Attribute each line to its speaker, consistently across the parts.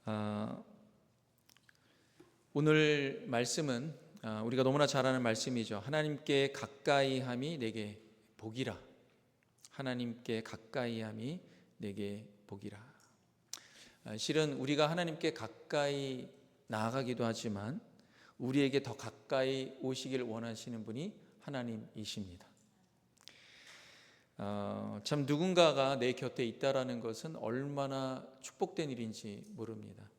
Speaker 1: 아, 오늘 말씀은 우리가 너무나 잘 아는 말씀이죠. 하나님께 가까이함이 내게 복이라. 하나님께 가까이함이 내게 복이라. 실은 우리가 하나님께 가까이 나아가기도 하지만 우리에게 더 가까이 오시길 원하시는 분이 하나님이십니다. 참 누군가가 내 곁에 있다라는 것은 얼마나 축복된 일인지 모릅니다.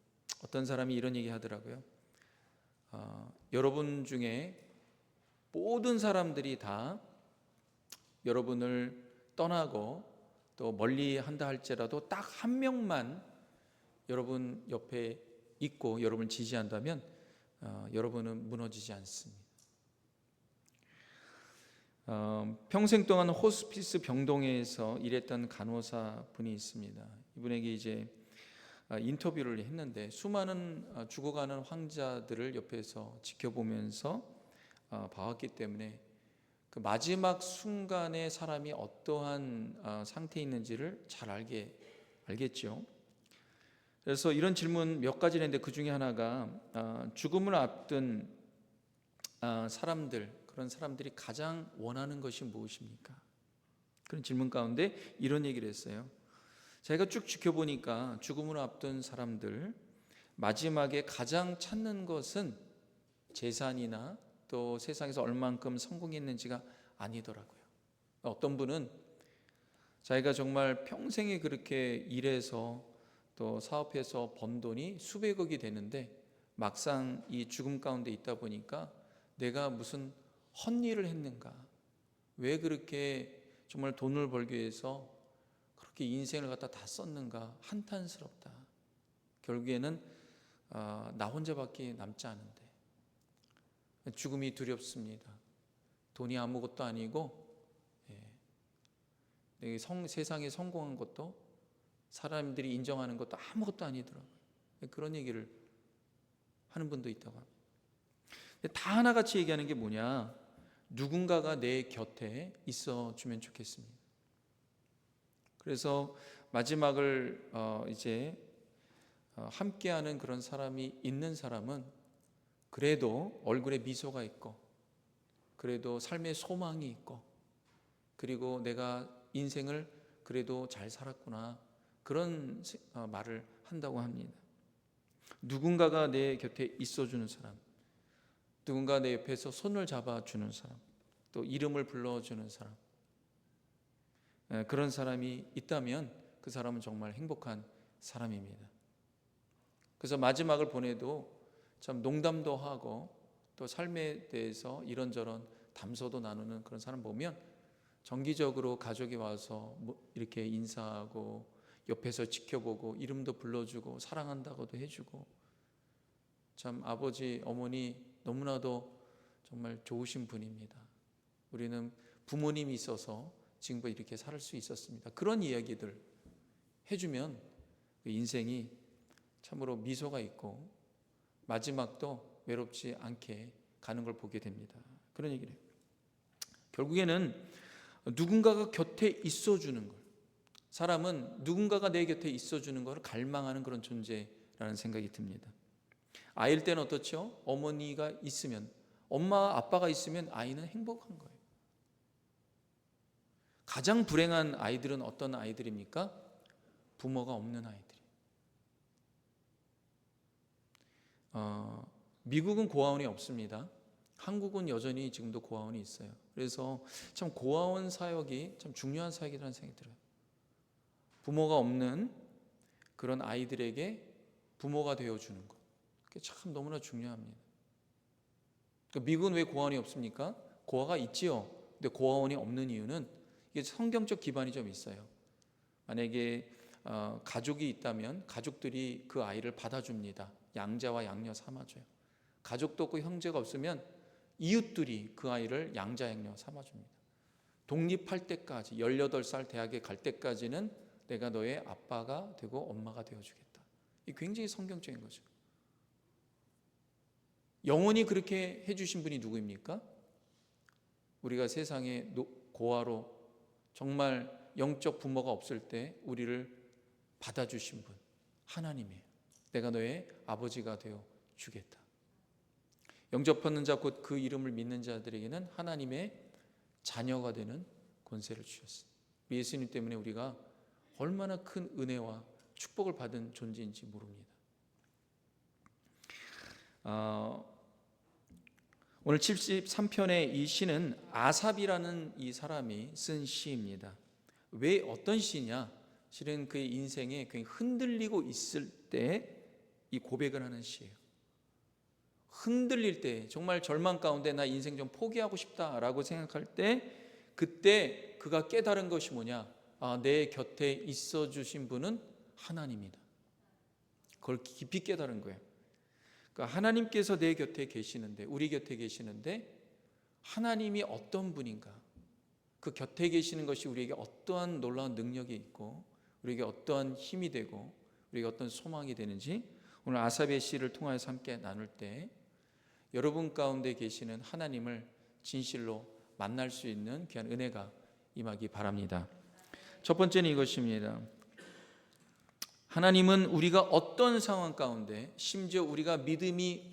Speaker 1: 어떤 사람이 이런 얘기 하더라고요. 여러분 중에 모든 사람들이 다 여러분을 떠나고 또 멀리 한다 할지라도 딱 한 명만 여러분 옆에 있고 여러분을 지지한다면 여러분은 무너지지 않습니다. 평생 동안 호스피스 병동에서 일했던 간호사 분이 있습니다. 이분에게 이제 인터뷰를 했는데 수많은 죽어가는 환자들을 옆에서 지켜보면서 봐왔기 때문에 그 마지막 순간에 사람이 어떠한 상태에 있는지를 잘 알겠죠. 그래서 이런 질문 몇 가지를 했는데 그 중에 하나가 죽음을 앞둔 사람들, 그런 사람들이 가장 원하는 것이 무엇입니까? 그런 질문 가운데 이런 얘기를 했어요. 제가 쭉 지켜보니까 죽음을 앞둔 사람들 마지막에 가장 찾는 것은 재산이나 또 세상에서 얼만큼 성공했는지가 아니더라고요. 어떤 분은 자기가 정말 평생에 그렇게 일해서 또 사업해서 번 돈이 수백억이 되는데 막상 이 죽음 가운데 있다 보니까 내가 무슨 헛일을 했는가? 왜 그렇게 정말 돈을 벌기 위해서 그렇게 인생을 갖다 다 썼는가? 한탄스럽다. 결국에는 나 혼자밖에 남지 않은데 죽음이 두렵습니다. 돈이 아무것도 아니고 세상에 성공한 것도 사람들이 인정하는 것도 아무것도 아니더라고요. 그런 얘기를 하는 분도 있다고 합니다. 다 하나같이 얘기하는 게 뭐냐? 누군가가 내 곁에 있어주면 좋겠습니다. 그래서 마지막을 이제 함께하는 그런 사람이 있는 사람은 그래도 얼굴에 미소가 있고 그래도 삶의 소망이 있고 그리고 내가 인생을 그래도 잘 살았구나 그런 말을 한다고 합니다. 누군가가 내 곁에 있어주는 사람, 누군가 내 옆에서 손을 잡아주는 사람, 또 이름을 불러주는 사람, 그런 사람이 있다면 그 사람은 정말 행복한 사람입니다. 그래서 마지막을 보내도 참 농담도 하고 또 삶에 대해서 이런저런 담소도 나누는 그런 사람 보면 정기적으로 가족이 와서 이렇게 인사하고 옆에서 지켜보고 이름도 불러주고 사랑한다고도 해주고 참 아버지, 어머니 너무나도 정말 좋으신 분입니다. 우리는 부모님이 있어서 지금 이렇게 살 수 있었습니다. 그런 이야기들 해주면 인생이 참으로 미소가 있고 마지막도 외롭지 않게 가는 걸 보게 됩니다. 그런 얘기를 해요. 결국에는 누군가가 곁에 있어주는 걸, 사람은 누군가가 내 곁에 있어주는 걸 갈망하는 그런 존재라는 생각이 듭니다. 아이일 때는 어떻죠? 어머니가 있으면, 엄마 아빠가 있으면 아이는 행복한 거예요. 가장 불행한 아이들은 어떤 아이들입니까? 부모가 없는 아이들이에요. 미국은 고아원이 없습니다. 한국은 여전히 지금도 고아원이 있어요. 그래서 참 고아원 사역이 참 중요한 사역이라는 생각이 들어요. 부모가 없는 그런 아이들에게 부모가 되어주는 것, 그게 참 너무나 중요합니다. 미국은 왜 고아원이 없습니까? 고아가 있지요. 근데 고아원이 없는 이유는 이게 성경적 기반이 좀 있어요. 만약에 가족이 있다면 가족들이 그 아이를 받아줍니다. 양자와 양녀 삼아줘요. 가족도 없고 형제가 없으면 이웃들이 그 아이를 양자 양녀 삼아줍니다. 독립할 때까지 18살 대학에 갈 때까지는 내가 너의 아빠가 되고 엄마가 되어주겠다. 이 굉장히 성경적인 거죠. 영원히 그렇게 해주신 분이 누구입니까? 우리가 세상에 고아로 정말 영적 부모가 없을 때 우리를 받아주신 분, 하나님이에요. 내가 너의 아버지가 되어 주겠다. 영접하는 자 곧 그 이름을 믿는 자들에게는 하나님의 자녀가 되는 권세를 주셨습니다. 예수님 때문에 우리가 얼마나 큰 은혜와 축복을 받은 존재인지 모릅니다. 오늘 73편의 이 시는 아삽이라는 이 사람이 쓴 시입니다. 왜 어떤 시냐? 실은 그의 인생에 굉장히 흔들리고 있을 때 이 고백을 하는 시예요. 흔들릴 때, 정말 절망 가운데 나 인생 좀 포기하고 싶다라고 생각할 때, 그때 그가 깨달은 것이 뭐냐? 내 곁에 있어 주신 분은 하나님이다. 그걸 깊이 깨달은 거예요. 그러니까 하나님께서 내 곁에 계시는데, 우리 곁에 계시는데 하나님이 어떤 분인가? 그 곁에 계시는 것이 우리에게 어떠한 놀라운 능력이 있고 우리에게 어떠한 힘이 되고 우리에게 어떤 소망이 되는지 오늘 아삽의 시를 통하여서 함께 나눌 때 여러분 가운데 계시는 하나님을 진실로 만날 수 있는 귀한 은혜가 임하기 바랍니다. 첫 번째는 이것입니다. 하나님은 우리가 어떤 상황 가운데, 심지어 우리가 믿음이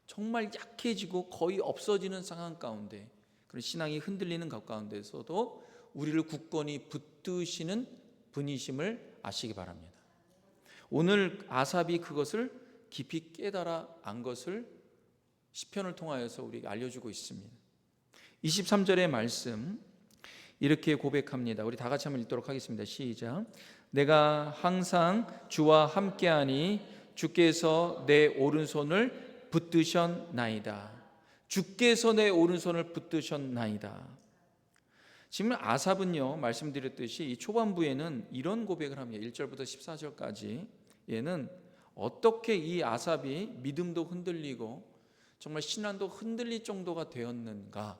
Speaker 1: 정말 약해지고 거의 없어지는 상황 가운데, 그런 신앙이 흔들리는 가운데서도 우리를 굳건히 붙드시는 분이심을 아시기 바랍니다. 오늘 아삽이 그것을 깊이 깨달아 안 것을 시편을 통하여서 우리에게 알려주고 있습니다. 23절의 말씀 이렇게 고백합니다. 우리 다 같이 한번 읽도록 하겠습니다. 시작. 내가 항상 주와 함께하니 주께서 내 오른손을 붙드셨나이다. 주께서 내 오른손을 붙드셨나이다. 지금 아삽은요, 말씀드렸듯이 이 초반부에는 이런 고백을 합니다. 1절부터 14절까지 얘는 어떻게 이 아삽이 믿음도 흔들리고 정말 신앙도 흔들릴 정도가 되었는가?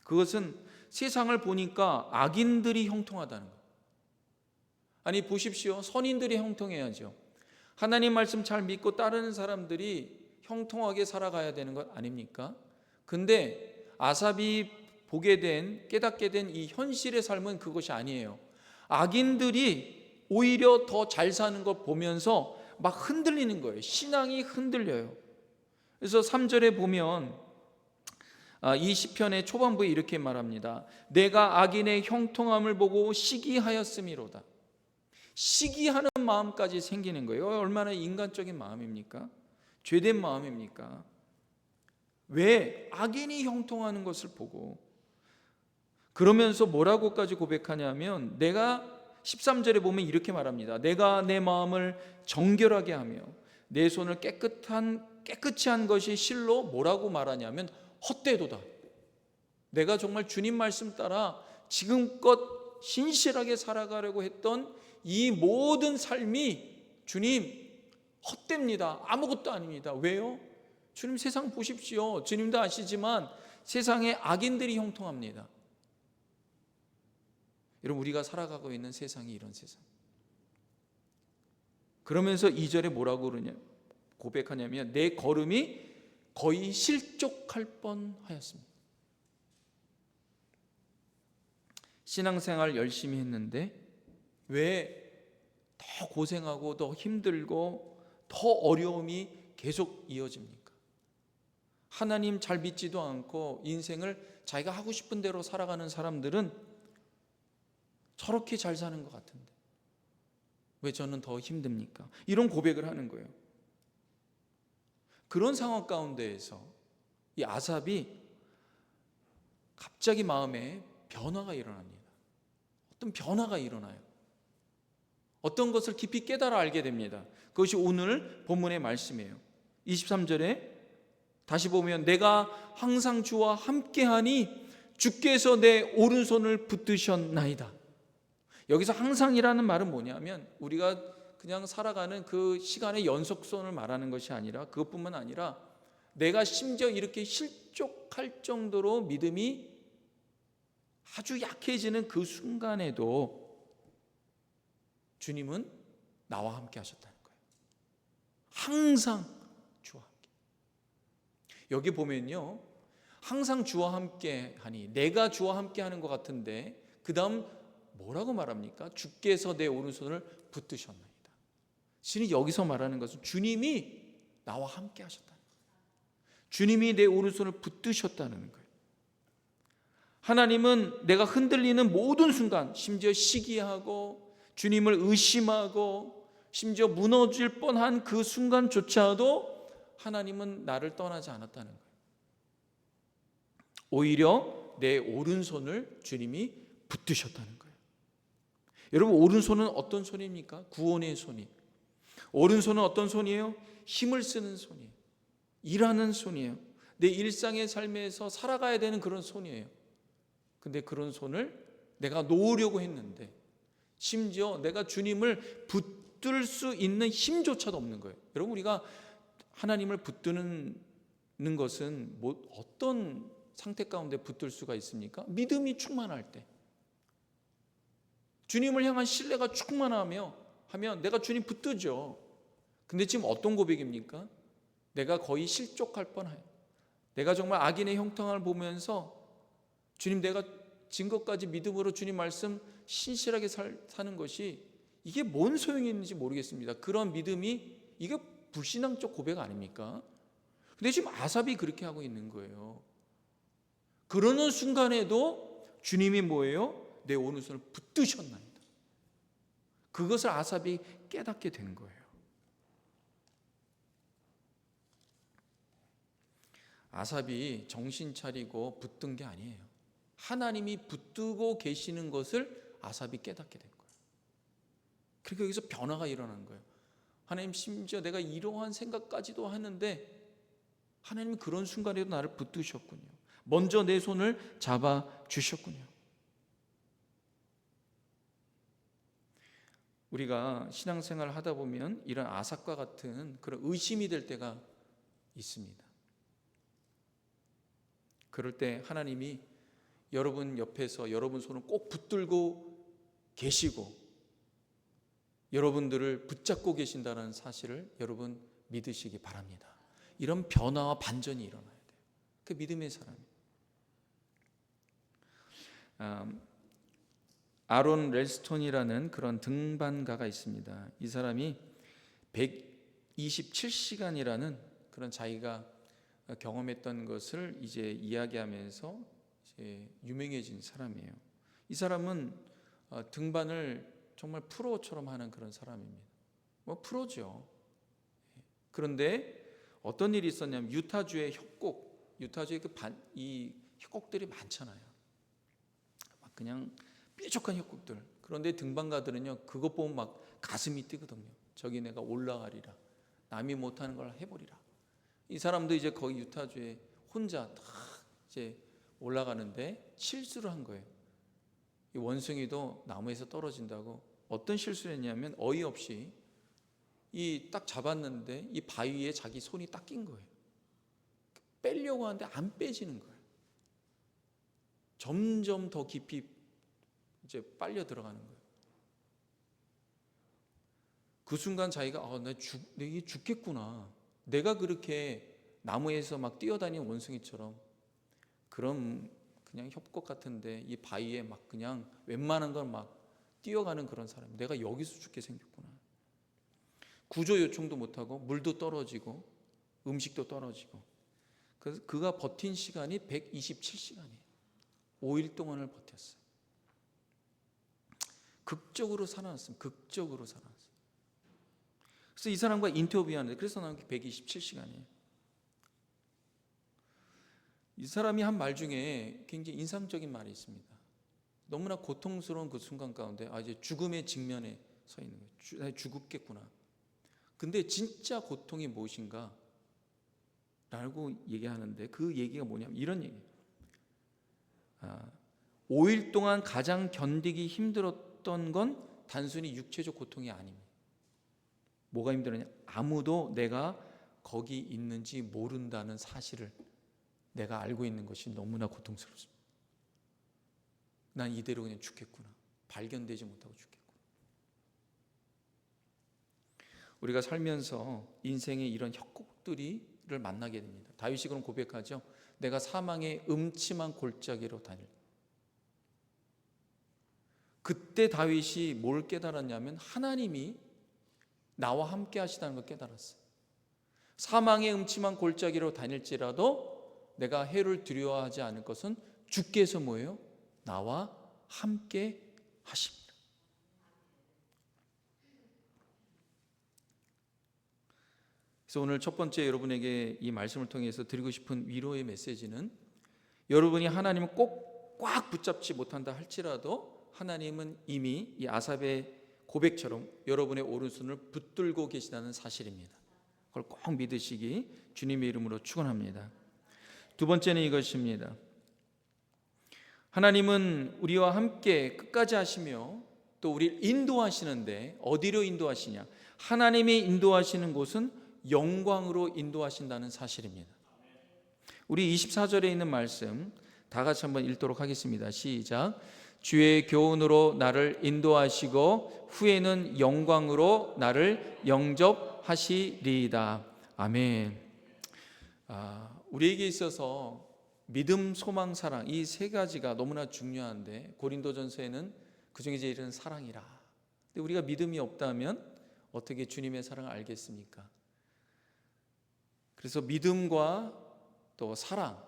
Speaker 1: 그것은 세상을 보니까 악인들이 형통하다는 것. 아니 보십시오, 선인들이 형통해야죠. 하나님 말씀 잘 믿고 따르는 사람들이 형통하게 살아가야 되는 것 아닙니까? 근데 아삽이 보게 된, 깨닫게 된 이 현실의 삶은 그것이 아니에요. 악인들이 오히려 더 잘 사는 걸 보면서 막 흔들리는 거예요. 신앙이 흔들려요. 그래서 3절에 보면 이 시편의 초반부에 이렇게 말합니다. 내가 악인의 형통함을 보고 시기하였음이로다. 시기하는 마음까지 생기는 거예요. 얼마나 인간적인 마음입니까? 죄된 마음입니까? 왜? 악인이 형통하는 것을 보고. 그러면서 뭐라고까지 고백하냐면, 내가 13절에 보면 이렇게 말합니다. 내가 내 마음을 정결하게 하며 내 손을 깨끗이 한 것이 실로 뭐라고 말하냐면 헛되도다. 내가 정말 주님 말씀 따라 지금껏 신실하게 살아가려고 했던 이 모든 삶이 주님 헛됩니다. 아무것도 아닙니다. 왜요? 주님 세상 보십시오. 주님도 아시지만 세상에 악인들이 형통합니다. 여러분, 우리가 살아가고 있는 세상이 이런 세상. 그러면서 2절에 뭐라고 고백하냐면 내 걸음이 거의 실족할 뻔하였습니다. 신앙생활 열심히 했는데 왜 더 고생하고 더 힘들고 더 어려움이 계속 이어집니까? 하나님 잘 믿지도 않고 인생을 자기가 하고 싶은 대로 살아가는 사람들은 저렇게 잘 사는 것 같은데 왜 저는 더 힘듭니까? 이런 고백을 하는 거예요. 그런 상황 가운데에서 이 아삽이 갑자기 마음에 변화가 일어납니다. 어떤 변화가 일어나요. 어떤 것을 깊이 깨달아 알게 됩니다. 그것이 오늘 본문의 말씀이에요. 23절에 다시 보면 내가 항상 주와 함께하니 주께서 내 오른손을 붙드셨나이다. 여기서 항상이라는 말은 뭐냐면 우리가 그냥 살아가는 그 시간의 연속선을 말하는 것이 아니라, 그것뿐만 아니라 내가 심지어 이렇게 실족할 정도로 믿음이 아주 약해지는 그 순간에도 주님은 나와 함께 하셨다는 거예요. 항상 주와 함께. 여기 보면요, 항상 주와 함께 하니, 내가 주와 함께 하는 것 같은데 그 다음 뭐라고 말합니까? 주께서 내 오른손을 붙드셨나이다. 신이 여기서 말하는 것은 주님이 나와 함께 하셨다는 거예요. 주님이 내 오른손을 붙드셨다는 거예요. 하나님은 내가 흔들리는 모든 순간, 심지어 시기하고 주님을 의심하고 심지어 무너질 뻔한 그 순간조차도 하나님은 나를 떠나지 않았다는 거예요. 오히려 내 오른손을 주님이 붙드셨다는 거예요. 여러분, 오른손은 어떤 손입니까? 구원의 손이. 오른손은 어떤 손이에요? 힘을 쓰는 손이에요. 일하는 손이에요. 내 일상의 삶에서 살아가야 되는 그런 손이에요. 근데 그런 손을 내가 놓으려고 했는데 심지어 내가 주님을 붙들 수 있는 힘조차도 없는 거예요. 여러분, 우리가 하나님을 붙드는 것은 어떤 상태 가운데 붙들 수가 있습니까? 믿음이 충만할 때, 주님을 향한 신뢰가 충만하면 내가 주님 붙들죠. 근데 지금 어떤 고백입니까? 내가 거의 실족할 뻔해요. 내가 정말 악인의 형통함을 보면서 주님, 내가 지금까지 믿음으로 주님 말씀 신실하게 사는 것이 이게 뭔 소용이 있는지 모르겠습니다. 그런 믿음이 이게 불신앙적 고백 아닙니까? 근데 지금 아삽이 그렇게 하고 있는 거예요. 그러는 순간에도 주님이 뭐예요? 내 오른손을 붙드셨나이다. 그것을 아삽이 깨닫게 된 거예요. 아삽이 정신 차리고 붙든 게 아니에요. 하나님이 붙들고 계시는 것을 아삽이 깨닫게 된 거예요. 그러니까 여기서 변화가 일어나는 거예요. 하나님, 심지어 내가 이러한 생각까지도 하는데 하나님이 그런 순간에도 나를 붙드셨군요. 먼저 내 손을 잡아주셨군요. 우리가 신앙생활을 하다 보면 이런 아삽과 같은 그런 의심이 될 때가 있습니다. 그럴 때 하나님이 여러분 옆에서 여러분 손을 꼭 붙들고 계시고 여러분들을 붙잡고 계신다는 사실을 여러분 믿으시기 바랍니다. 이런 변화와 반전이 일어나야 돼요. 그 믿음의 사람이. 아론 렐스톤이라는 그런 등반가가 있습니다. 이 사람이 127시간이라는 그런 자기가 경험했던 것을 이제 이야기하면서 이제 유명해진 사람이에요. 이 사람은 등반을 정말 프로처럼 하는 그런 사람입니다. 프로죠. 그런데 어떤 일이 있었냐면 유타주의 협곡, 유타주의 이 협곡들이 많잖아요. 막 그냥 뾰족한 협곡들. 그런데 등반가들은요, 그것 보면 막 가슴이 뛰거든요. 저기 내가 올라가리라. 남이 못하는 걸 해보리라. 이 사람도 이제 거기 유타주에 혼자 딱 이제 올라가는데 실수를 한 거예요. 이 원숭이도 나무에서 떨어진다고 어떤 실수를 했냐면 어이없이 이 딱 잡았는데 이 바위에 자기 손이 딱 낀 거예요. 빼려고 하는데 안 빼지는 거예요. 점점 더 깊이 이제 빨려 들어가는 거예요. 그 순간 자기가 내가 죽겠구나. 내가 그렇게 나무에서 막 뛰어다니는 원숭이처럼 그럼 그냥 협곡 같은데 이 바위에 막 그냥 웬만한 걸 막 뛰어가는 그런 사람, 내가 여기서 죽게 생겼구나. 구조 요청도 못하고 물도 떨어지고 음식도 떨어지고. 그래서 그가 버틴 시간이 127시간이에요 5일 동안을 버텼어요. 극적으로 살아났습니다. 극적으로 살아났어요. 그래서 이 사람과 인터뷰하는데 그래서 나온 게 127시간이에요 이 사람이 한 말 중에 굉장히 인상적인 말이 있습니다. 너무나 고통스러운 그 순간 가운데 이제 죽음의 직면에 서 있는 거예요. 죽겠구나. 근데 진짜 고통이 무엇인가? 라고 얘기하는데 그 얘기가 뭐냐면 이런 얘기예요. 5일 동안 가장 견디기 힘들었던 건 단순히 육체적 고통이 아닙니다. 뭐가 힘들었냐? 아무도 내가 거기 있는지 모른다는 사실을 내가 알고 있는 것이 너무나 고통스럽습니다. 난 이대로 그냥 죽겠구나. 발견되지 못하고 죽겠구나. 우리가 살면서 인생의 이런 협곡들을 만나게 됩니다. 다윗이 그럼 고백하죠. 내가 사망의 음침한 골짜기로 다닐. 그때 다윗이 뭘 깨달았냐면 하나님이 나와 함께 하시다는 걸 깨달았어요. 사망의 음침한 골짜기로 다닐지라도 내가 해를 두려워하지 않을 것은 주께서 뭐예요? 나와 함께 하십니다. 그래서 오늘 첫 번째 여러분에게 이 말씀을 통해서 드리고 싶은 위로의 메시지는, 여러분이 하나님을 꼭 꽉 붙잡지 못한다 할지라도 하나님은 이미 이 아삽의 고백처럼 여러분의 오른손을 붙들고 계시다는 사실입니다. 그걸 꼭 믿으시기 주님의 이름으로 축원합니다. 두 번째는 이것입니다. 하나님은 우리와 함께 끝까지 하시며 또 우리를 인도하시는데, 어디로 인도하시냐? 하나님이 인도하시는 곳은 영광으로 인도하신다는 사실입니다. 우리 24절에 있는 말씀 다 같이 한번 읽도록 하겠습니다. 시작. 주의 교훈으로 나를 인도하시고 후에는 영광으로 나를 영접하시리이다. 아멘. 우리에게 있어서 믿음, 소망, 사랑, 이 세 가지가 너무나 중요한데, 고린도전서에는 그중에 제일은 사랑이라. 근데 우리가 믿음이 없다면 어떻게 주님의 사랑을 알겠습니까? 그래서 믿음과 또 사랑,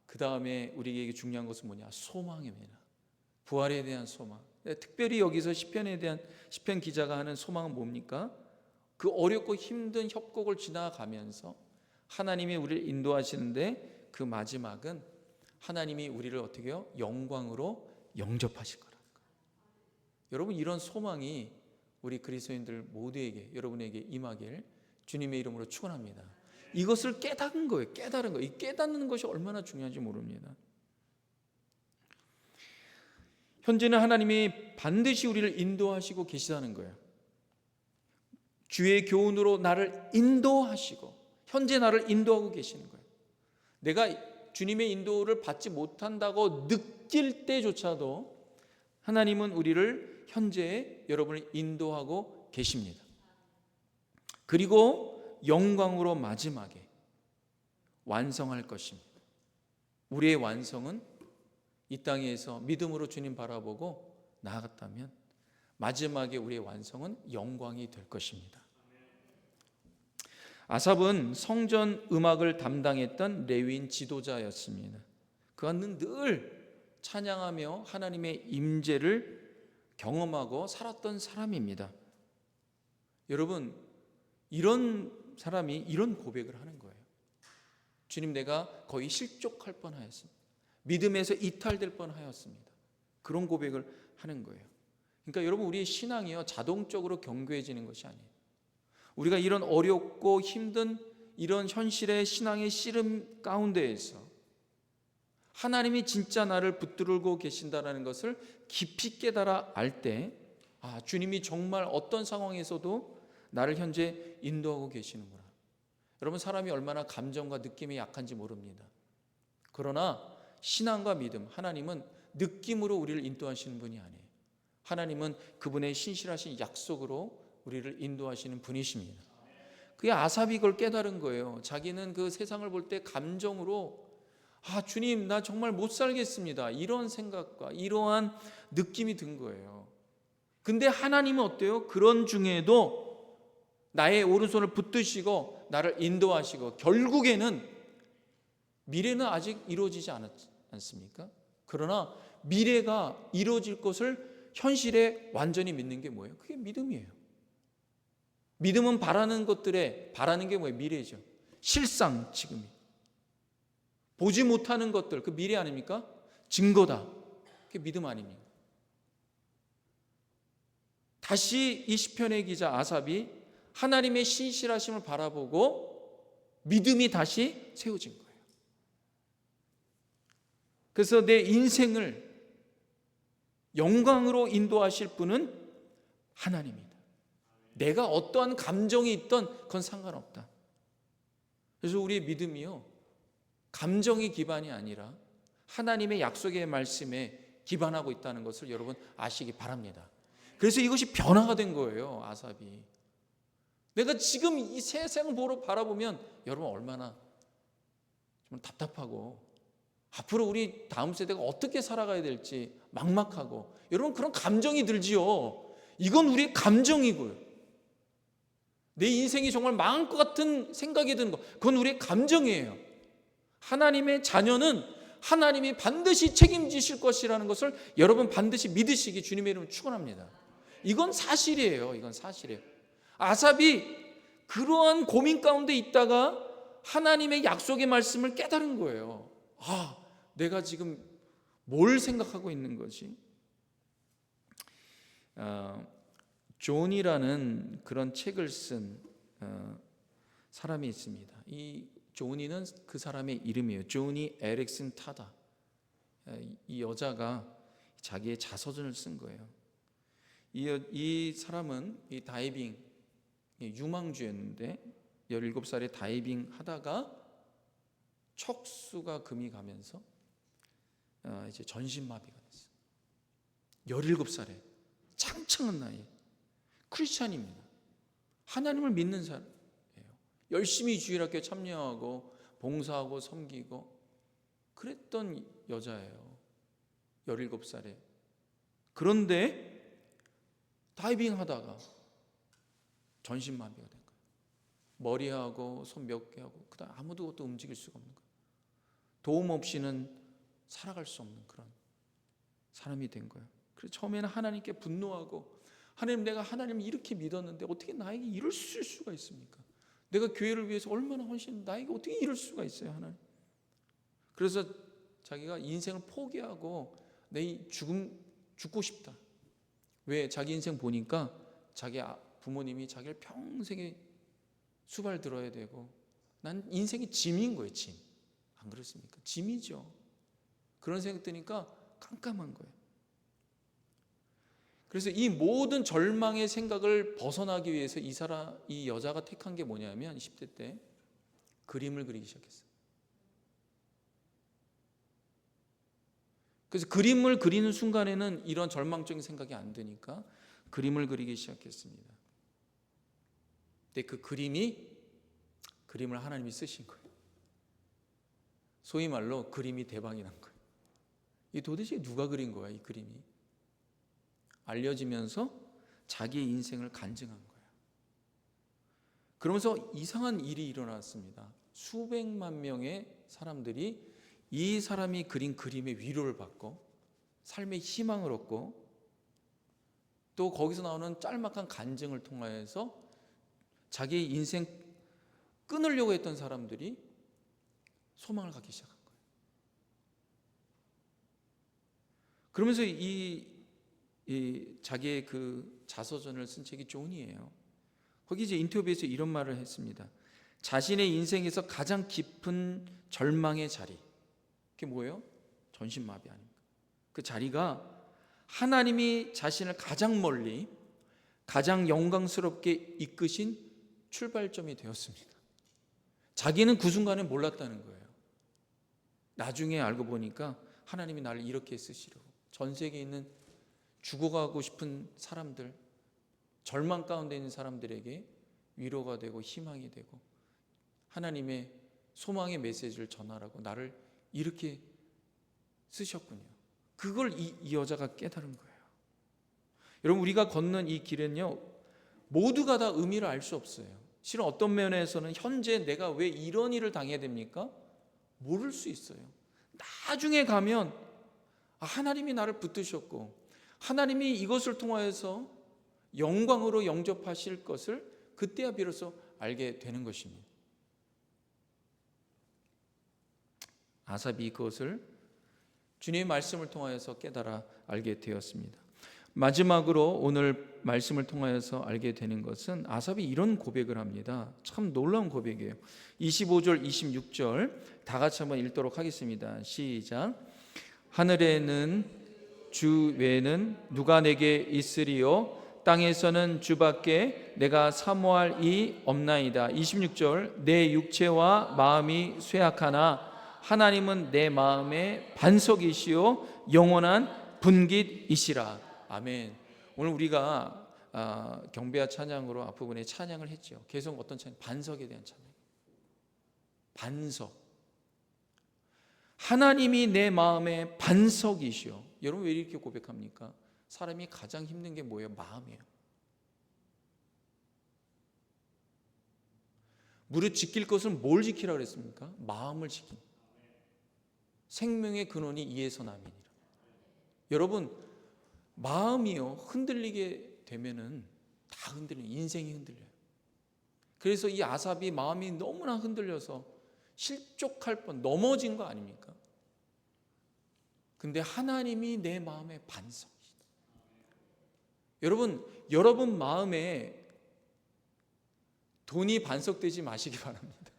Speaker 1: 그 다음에 우리에게 중요한 것은 뭐냐? 소망입니다. 부활에 대한 소망. 특별히 여기서 시편 기자가 하는 소망은 뭡니까? 그 어렵고 힘든 협곡을 지나가면서 하나님이 우리를 인도하시는데, 그 마지막은 하나님이 우리를 어떻게 해요? 영광으로 영접하실 거라는 거예요. 여러분, 이런 소망이 우리 그리스도인들 모두에게, 여러분에게 임하길 주님의 이름으로 축원합니다. 이것을 깨닫는 거예요. 깨달은 거예요. 이 깨닫는 것이 얼마나 중요한지 모릅니다. 현재는 하나님이 반드시 우리를 인도하시고 계시다는 거예요. 주의 교훈으로 나를 인도하시고, 현재 나를 인도하고 계시는 거예요. 내가 주님의 인도를 받지 못한다고 느낄 때조차도 하나님은 우리를 현재 여러분을 인도하고 계십니다. 그리고 영광으로 마지막에 완성할 것입니다. 우리의 완성은 이 땅에서 믿음으로 주님 바라보고 나아갔다면 마지막에 우리의 완성은 영광이 될 것입니다. 아삽은 성전 음악을 담당했던 레위인 지도자였습니다. 그는 늘 찬양하며 하나님의 임재를 경험하고 살았던 사람입니다. 여러분, 이런 사람이 이런 고백을 하는 거예요. 주님, 내가 거의 실족할 뻔하였습니다. 믿음에서 이탈될 뻔하였습니다. 그런 고백을 하는 거예요. 그러니까 여러분, 우리의 신앙이요, 자동적으로 견고해지는 것이 아니에요. 우리가 이런 어렵고 힘든 이런 현실의 신앙의 씨름 가운데에서 하나님이 진짜 나를 붙들고 계신다는 것을 깊이 깨달아 알 때, 주님이 정말 어떤 상황에서도 나를 현재 인도하고 계시는구나. 여러분, 사람이 얼마나 감정과 느낌이 약한지 모릅니다. 그러나 신앙과 믿음, 하나님은 느낌으로 우리를 인도하시는 분이 아니에요. 하나님은 그분의 신실하신 약속으로 우리를 인도하시는 분이십니다. 그게 아삽이 그걸 깨달은 거예요. 자기는 그 세상을 볼 때 감정으로 주님, 나 정말 못 살겠습니다, 이런 생각과 이러한 느낌이 든 거예요. 근데 하나님은 어때요? 그런 중에도 나의 오른손을 붙드시고 나를 인도하시고, 결국에는 미래는 아직 이루어지지 않습니까? 그러나 미래가 이루어질 것을 현실에 완전히 믿는 게 뭐예요? 그게 믿음이에요. 믿음은 바라는 것들에, 바라는 게 뭐예요? 미래죠. 실상, 지금이. 보지 못하는 것들, 그 미래 아닙니까? 증거다. 그게 믿음 아닙니까? 다시 이 시편의 기자 아삽이 하나님의 신실하심을 바라보고 믿음이 다시 세워진 거예요. 그래서 내 인생을 영광으로 인도하실 분은 하나님이다. 내가 어떠한 감정이 있던 그건 상관없다. 그래서 우리의 믿음이요, 감정의 기반이 아니라 하나님의 약속의 말씀에 기반하고 있다는 것을 여러분 아시기 바랍니다. 그래서 이것이 변화가 된 거예요. 아삽이. 내가 지금 이 세상을 바라보면 여러분 얼마나 좀 답답하고, 앞으로 우리 다음 세대가 어떻게 살아가야 될지 막막하고, 여러분 그런 감정이 들지요. 이건 우리의 감정이고요. 내 인생이 정말 망할 것 같은 생각이 드는 것, 그건 우리의 감정이에요. 하나님의 자녀는 하나님이 반드시 책임지실 것이라는 것을 여러분 반드시 믿으시기 주님의 이름으로 축원합니다. 이건 사실이에요. 이건 사실이에요. 아삽이 그러한 고민 가운데 있다가 하나님의 약속의 말씀을 깨달은 거예요. 아, 내가 지금 뭘 생각하고 있는 거지? 존이라는 그런 책을 쓴 사람이 있습니다. 이 조니는 그 사람의 이름이에요. 조니 에릭슨 타다. 이 여자가 자기의 자서전을 쓴 거예요. 이 사람은 이 다이빙 유망주였는데 17살에 다이빙 하다가 척수가 금이 가면서 이제 전신마비가 됐어요. 17살에 창창한 나이에 크리스찬입니다. 하나님을 믿는 사람. 열심히 주일학교에 참여하고 봉사하고 섬기고 그랬던 여자예요. 17살에. 그런데 다이빙 하다가 전신마비가 된 거예요. 머리하고 손 몇 개 하고 그다음 아무것도 움직일 수가 없는 거예요. 도움 없이는 살아갈 수 없는 그런 사람이 된 거예요. 그래서 처음에는 하나님께 분노하고, 하나님, 내가 하나님을 이렇게 믿었는데 어떻게 나에게 이럴 수가 있습니까? 내가 교회를 위해서 얼마나 헌신, 나에게 어떻게 이럴 수가 있어요, 하나님? 그래서 자기가 인생을 포기하고 내 죽고 싶다. 왜? 자기 인생 보니까 자기 부모님이 자기를 평생에 수발 들어야 되고, 난 인생이 짐인 거예요, 짐. 안 그렇습니까? 짐이죠. 그런 생각 드니까 깜깜한 거예요. 그래서 이 모든 절망의 생각을 벗어나기 위해서 이 여자가 택한 게 뭐냐면 10대 때 그림을 그리기 시작했어요. 그래서 그림을 그리는 순간에는 이런 절망적인 생각이 안 드니까 그림을 그리기 시작했습니다. 근데 그 그림을 하나님이 쓰신 거예요. 소위 말로 그림이 대박이 난 거예요. 이 도대체 누가 그린 거야, 이 그림이? 알려지면서 자기의 인생을 간증한 거예요. 그러면서 이상한 일이 일어났습니다. 수백만 명의 사람들이 이 사람이 그린 그림의 위로를 받고 삶의 희망을 얻고, 또 거기서 나오는 짤막한 간증을 통하여서 자기 인생 끊으려고 했던 사람들이 소망을 갖기 시작한 거예요. 그러면서 자기의 그 자서전을 쓴 책이 존이에요. 거기 이제 인터뷰에서 이런 말을 했습니다. 자신의 인생에서 가장 깊은 절망의 자리, 그게 뭐예요? 전신마비 아닙니까? 그 자리가 하나님이 자신을 가장 멀리, 가장 영광스럽게 이끄신 출발점이 되었습니다. 자기는 그 순간에 몰랐다는 거예요. 나중에 알고 보니까 하나님이 나를 이렇게 쓰시려고, 전 세계에 있는 죽어가고 싶은 사람들, 절망 가운데 있는 사람들에게 위로가 되고 희망이 되고 하나님의 소망의 메시지를 전하라고 나를 이렇게 쓰셨군요. 그걸 이 여자가 깨달은 거예요. 여러분, 우리가 걷는 이 길은요, 모두가 다 의미를 알 수 없어요. 실은 어떤 면에서는 현재 내가 왜 이런 일을 당해야 됩니까? 모를 수 있어요. 나중에 가면 하나님이 나를 붙드셨고 하나님이 이것을 통하여서 영광으로 영접하실 것을 그때야 비로소 알게 되는 것입니다. 아삽이 그것을 주님의 말씀을 통하여서 깨달아 알게 되었습니다. 마지막으로 오늘 말씀을 통하여서 알게 되는 것은 아삽이 이런 고백을 합니다. 참 놀라운 고백이에요. 25절 26절 다 같이 한번 읽도록 하겠습니다. 시작. 하늘에는 주 외에는 누가 내게 있으리요? 땅에서는 주밖에 내가 사모할 이 없나이다. 26절 내 육체와 마음이 쇠약하나 하나님은 내 마음의 반석이시요 영원한 분깃이시라. 아멘. 오늘 우리가 경배와 찬양으로 앞부분에 찬양을 했죠. 계속 어떤 찬양? 반석에 대한 찬양. 반석. 하나님이 내 마음의 반석이시오. 여러분 왜 이렇게 고백합니까? 사람이 가장 힘든 게 뭐예요? 마음이에요. 무릇 지킬 것은 뭘 지키라 그랬습니까? 마음을 지킵니다. 생명의 근원이 이에서 남이니라. 여러분, 마음이요 흔들리게 되면은 다 흔들려요. 인생이 흔들려요. 그래서 이 아삽이 마음이 너무나 흔들려서 실족할 뻔, 넘어진 거 아닙니까? 근데 하나님이 내 마음의 반석이시다. 여러분 마음에 돈이 반석되지 마시기 바랍니다.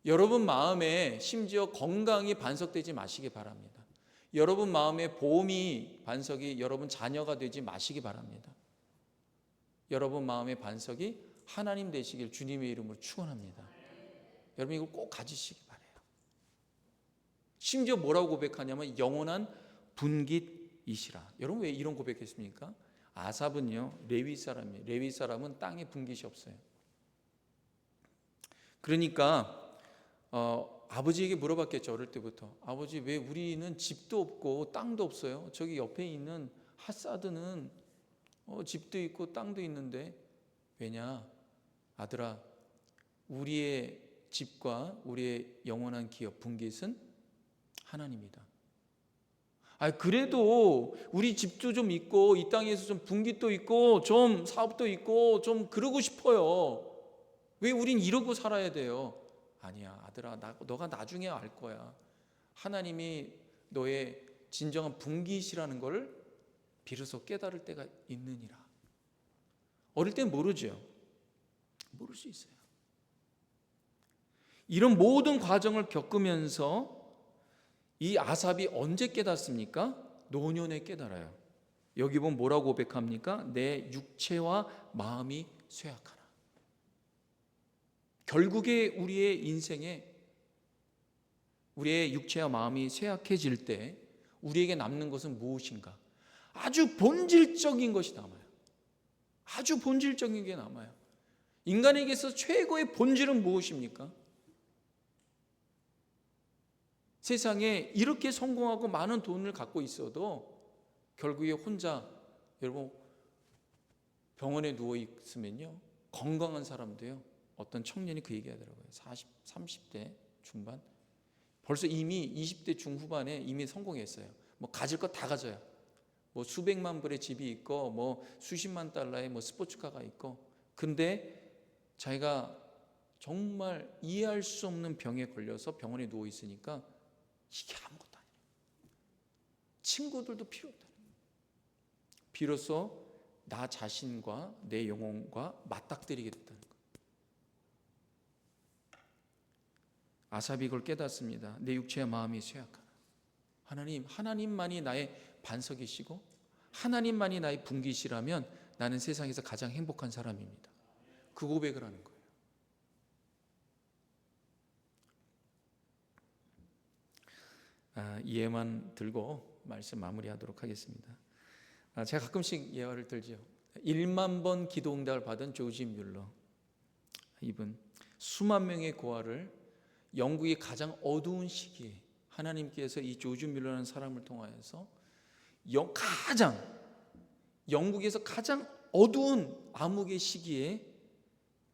Speaker 1: 여러분 마음에 심지어 건강이 반석되지 마시기 바랍니다. 여러분 마음에 보험이 반석이 여러분 자녀가 되지 마시기 바랍니다. 여러분 마음의 반석이 하나님 되시길 주님의 이름으로 축원합니다. 여러분 이걸 꼭 가지시기 바라요. 심지어 뭐라고 고백하냐면 영원한 분깃이시라. 여러분 왜 이런 고백했습니까? 아삽은요 레위 사람이에요. 레위 사람은 땅에 분깃이 없어요. 그러니까 아버지에게 물어봤겠죠. 어릴 때부터. 아버지, 왜 우리는 집도 없고 땅도 없어요? 저기 옆에 있는 핫사드는 집도 있고 땅도 있는데 왜냐? 아들아, 우리의 집과 우리의 영원한 기업 분깃은 하나님이다. 그래도 우리 집도 좀 있고 이 땅에서 좀 분깃도 있고 좀 사업도 있고 좀 그러고 싶어요. 왜 우린 이러고 살아야 돼요? 아니야, 아들아, 너가 나중에 알 거야. 하나님이 너의 진정한 분깃이라는 걸 비로소 깨달을 때가 있느니라. 어릴 땐 모르죠. 모를 수 있어요. 이런 모든 과정을 겪으면서 이 아삽이 언제 깨닫습니까? 노년에 깨달아요. 여기 보면 뭐라고 고백합니까? 내 육체와 마음이 쇠약하나. 결국에 우리의 인생에 우리의 육체와 마음이 쇠약해질 때 우리에게 남는 것은 무엇인가? 아주 본질적인 것이 남아요. 아주 본질적인 게 남아요. 인간에게서 최고의 본질은 무엇입니까? 세상에 이렇게 성공하고 많은 돈을 갖고 있어도 결국에 혼자, 여러분 병원에 누워 있으면요 건강한 사람도요, 어떤 청년이 그 얘기하더라고요. 30대 중반, 벌써 이미 20대 중후반에 이미 성공했어요. 뭐 가질 거 다 가져요. 뭐 수백만 불의 집이 있고 뭐 수십만 달러의 뭐 스포츠카가 있고, 근데 자기가 정말 이해할 수 없는 병에 걸려서 병원에 누워 있으니까 이게 아무것도 아니에요. 친구들도 필요 없다. 비로소 나 자신과 내 영혼과 맞닥뜨리게 됐다는 거예요. 아삽이 이걸 깨닫습니다. 내 육체와 마음이 쇠약하나. 하나님만이 나의 반석이시고 하나님만이 나의 분깃이라면 나는 세상에서 가장 행복한 사람입니다. 그 고백을 하는 거예요. 이해만 들고 말씀 마무리하도록 하겠습니다. 제가 가끔씩 예화를 들죠. 1만 번 기도 응답을 받은 조지 뮬러, 이분 수만 명의 고아를 영국의 가장 어두운 시기에 하나님께서 이 조지 뮬러라는 사람을 통하여서 영국에서 가장 어두운 암흑의 시기에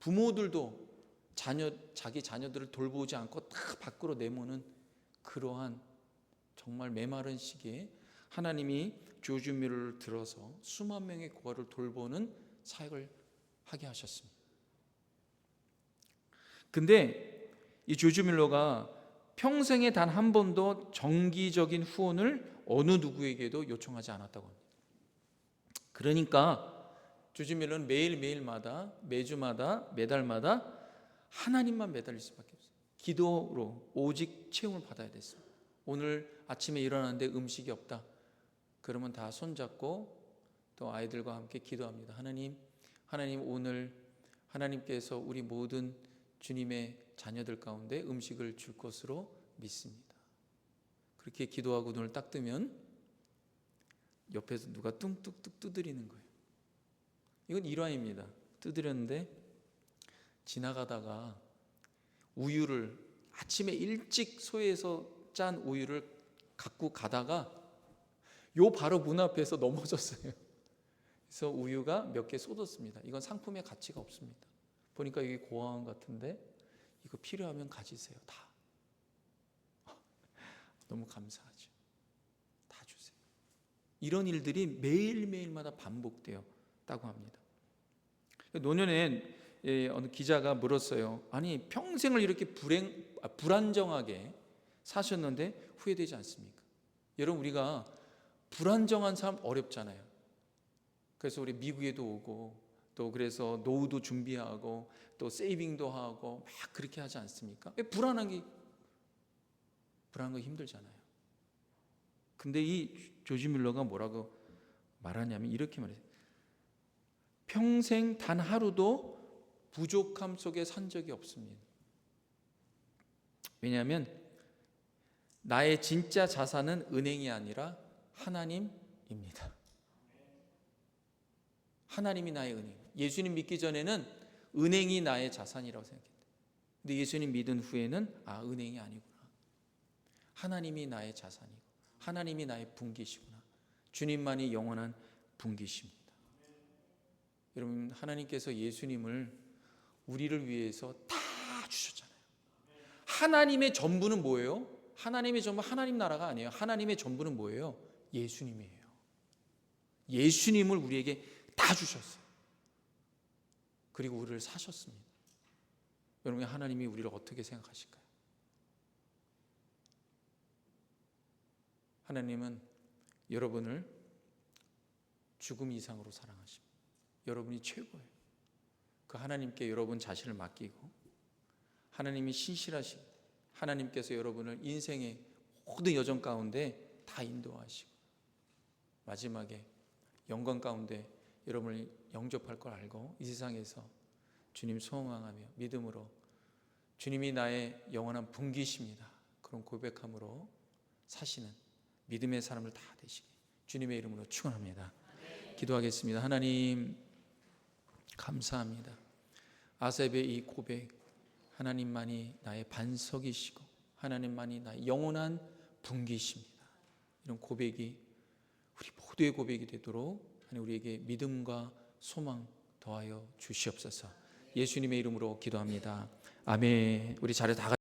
Speaker 1: 부모들도 자기 자녀들을 돌보지 않고 다 밖으로 내모는 그러한 정말 메마른 시기에 하나님이 조지 뮬러를 들어서 수만 명의 고아를 돌보는 사역을 하게 하셨습니다. 근데 이 조지 뮬러가 평생에 단 한 번도 정기적인 후원을 어느 누구에게도 요청하지 않았다고 합니다. 그러니까 조지 뮬러는 매일매일마다, 매주마다, 매달마다 하나님만 매달릴 수밖에 없어요. 기도로 오직 채움을 받아야 됐습니다. 오늘 아침에 일어났는데 음식이 없다. 그러면 다 손잡고 또 아이들과 함께 기도합니다. 하나님 오늘 하나님께서 우리 모든 주님의 자녀들 가운데 음식을 줄 것으로 믿습니다. 그렇게 기도하고 눈을 딱 뜨면 옆에서 누가 뚱뚝뚝 두드리는 거예요. 이건 일화입니다. 두드렸는데 지나가다가 우유를 아침에 일찍 소에서 짠 우유를 갖고 가다가 바로 문 앞에서 넘어졌어요. 그래서 우유가 몇 개 쏟았습니다. 이건 상품의 가치가 없습니다. 보니까 이게 고아원 같은데 이거 필요하면 가지세요. 다. 너무 감사하죠. 다 주세요. 이런 일들이 매일매일마다 반복되었다고 합니다. 노년엔 어느 기자가 물었어요. 아니 평생을 이렇게 불안정하게 사셨는데 후회되지 않습니까? 여러분 우리가 불안정한 삶 어렵잖아요. 그래서 우리 미국에도 오고 또 그래서 노후도 준비하고 또 세이빙도 하고 막 그렇게 하지 않습니까? 불안한 거 힘들잖아요. 근데 이 조지 뮬러가 뭐라고 말하냐면 이렇게 말해요. 평생 단 하루도 부족함 속에 산 적이 없습니다. 왜냐하면 나의 진짜 자산은 은행이 아니라 하나님입니다. 하나님이 나의 은행. 예수님 믿기 전에는 은행이 나의 자산이라고 생각했는데, 근데 예수님 믿은 후에는 은행이 아니구나. 하나님이 나의 자산이고 하나님이 나의 분기시구나. 주님만이 영원한 분기십니다. 여러분 하나님께서 예수님을 우리를 위해서 다 주셨잖아요. 하나님의 전부는 뭐예요? 하나님의 전부 하나님 나라가 아니에요. 하나님의 전부는 뭐예요? 예수님이에요. 예수님을 우리에게 다 주셨어요. 그리고 우리를 사셨습니다. 여러분 하나님이 우리를 어떻게 생각하실까요? 하나님은 여러분을 죽음 이상으로 사랑하십니다. 여러분이 최고예요. 그 하나님께 여러분 자신을 맡기고 하나님이 신실하시고 하나님께서 여러분을 인생의 모든 여정 가운데 다 인도하시고 마지막에 영광 가운데 여러분을 영접할 걸 알고 이 세상에서 주님 소망하며 믿음으로 주님이 나의 영원한 분기십니다. 그런 고백함으로 사시는 믿음의 사람을 다 되시기 주님의 이름으로 축원합니다. 기도하겠습니다. 하나님 감사합니다. 아삽의 이 고백, 하나님만이 나의 반석이시고 하나님만이 나의 영원한 분기십니다. 이런 고백이 우리 모두의 고백이 되도록 하나님 우리에게 믿음과 소망 더하여 주시옵소서. 예수님의 이름으로 기도합니다. 아멘. 우리 자리 다